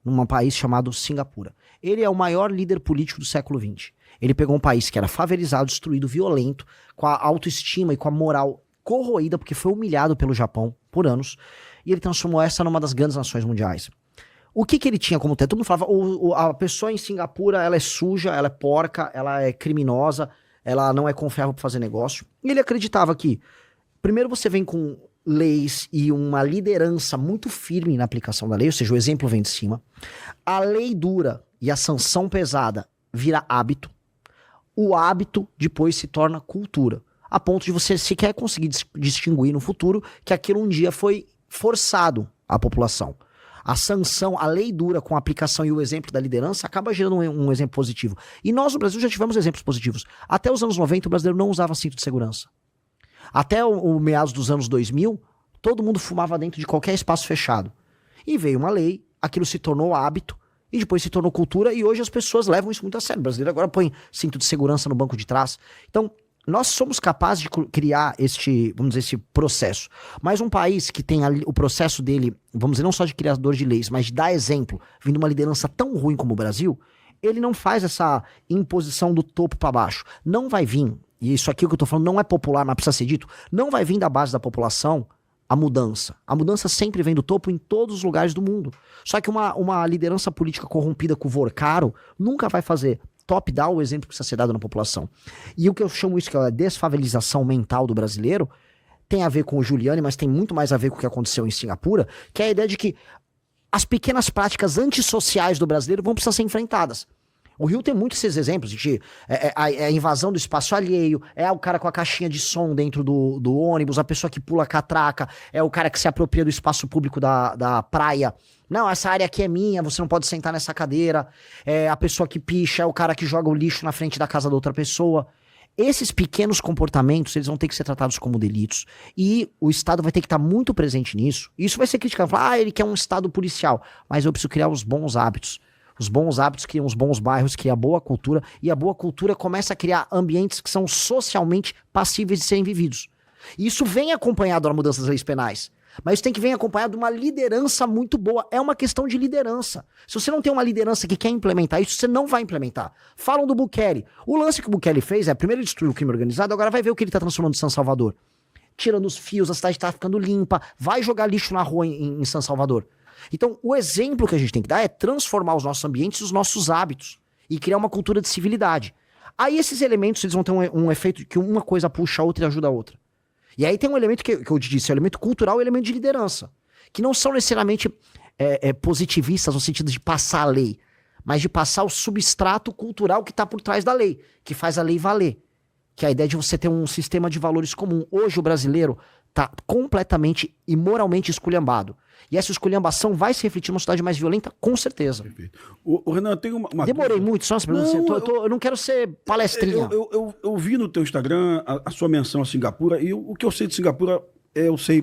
num país chamado Singapura. Ele é o maior líder político do século XX. Ele pegou um país que era favelizado, destruído, violento, com a autoestima e com a moral corroída, porque foi humilhado pelo Japão por anos, e ele transformou essa numa das grandes nações mundiais. O que ele tinha como teto? Todo mundo falava, a pessoa em Singapura, ela é suja, ela é porca, ela é criminosa, ela não é confiável para fazer negócio. E ele acreditava que, primeiro você vem com leis e uma liderança muito firme na aplicação da lei, ou seja, o exemplo vem de cima. A lei dura e a sanção pesada vira hábito. O hábito depois se torna cultura, a ponto de você sequer conseguir distinguir no futuro que aquilo um dia foi forçado à população. A sanção, a lei dura com a aplicação e o exemplo da liderança acaba gerando um exemplo positivo. E nós no Brasil já tivemos exemplos positivos. Até os anos 90 o brasileiro não usava cinto de segurança. Até o meados dos anos 2000, todo mundo fumava dentro de qualquer espaço fechado. E veio uma lei, aquilo se tornou hábito, e depois se tornou cultura, e hoje as pessoas levam isso muito a sério. O brasileiro agora põe cinto de segurança no banco de trás. Então, nós somos capazes de criar vamos dizer, esse processo. Mas um país que tem o processo dele, vamos dizer, não só de criador de leis, mas de dar exemplo, vindo uma liderança tão ruim como o Brasil, ele não faz essa imposição do topo para baixo. Não vai vir, e isso aqui que eu tô falando não é popular, mas precisa ser dito, não vai vir da base da população a mudança. A mudança sempre vem do topo em todos os lugares do mundo. Só que uma liderança política corrompida com o caro nunca vai fazer top-down o exemplo que precisa ser dado na população. E o que eu chamo isso, que é a desfavelização mental do brasileiro, tem a ver com o Giuliani, mas tem muito mais a ver com o que aconteceu em Singapura, que é a ideia de que as pequenas práticas antissociais do brasileiro vão precisar ser enfrentadas. O Rio tem muitos esses exemplos de a invasão do espaço alheio, é o cara com a caixinha de som dentro do ônibus, a pessoa que pula a catraca, é o cara que se apropria do espaço público da praia. Não, essa área aqui é minha, você não pode sentar nessa cadeira. É a pessoa que picha, é o cara que joga o lixo na frente da casa da outra pessoa. Esses pequenos comportamentos, eles vão ter que ser tratados como delitos. E o Estado vai ter que estar muito presente nisso. Isso vai ser criticado. Falar, ele quer um Estado policial. Mas eu preciso criar os bons hábitos. Os bons hábitos criam os bons bairros, criam a boa cultura. E a boa cultura começa a criar ambientes que são socialmente passíveis de serem vividos. E isso vem acompanhado da mudança das leis penais. Mas isso tem que vir acompanhado de uma liderança muito boa. É uma questão de liderança. Se você não tem uma liderança que quer implementar isso, você não vai implementar. Falam do Bukele. O lance que o Bukele fez primeiro ele destruiu o crime organizado, agora vai ver o que ele tá transformando em São Salvador. Tirando os fios, a cidade tá ficando limpa, vai jogar lixo na rua em São Salvador. Então, o exemplo que a gente tem que dar é transformar os nossos ambientes e os nossos hábitos e criar uma cultura de civilidade. Aí esses elementos eles vão ter um efeito que uma coisa puxa a outra e ajuda a outra. E aí tem um elemento que eu te disse, é o elemento cultural e o elemento de liderança, que não são necessariamente positivistas no sentido de passar a lei, mas de passar o substrato cultural que está por trás da lei, que faz a lei valer. Que é a ideia de você ter um sistema de valores comum. Hoje o brasileiro está completamente e moralmente esculhambado. E essa esculhambação vai se refletir numa sociedade mais violenta, com certeza. Perfeito. O Renan, tem uma Demorei muito, só essa pergunta. Eu não quero ser palestrinha. Eu vi no teu Instagram a sua menção a Singapura, e o que eu sei de Singapura, eu sei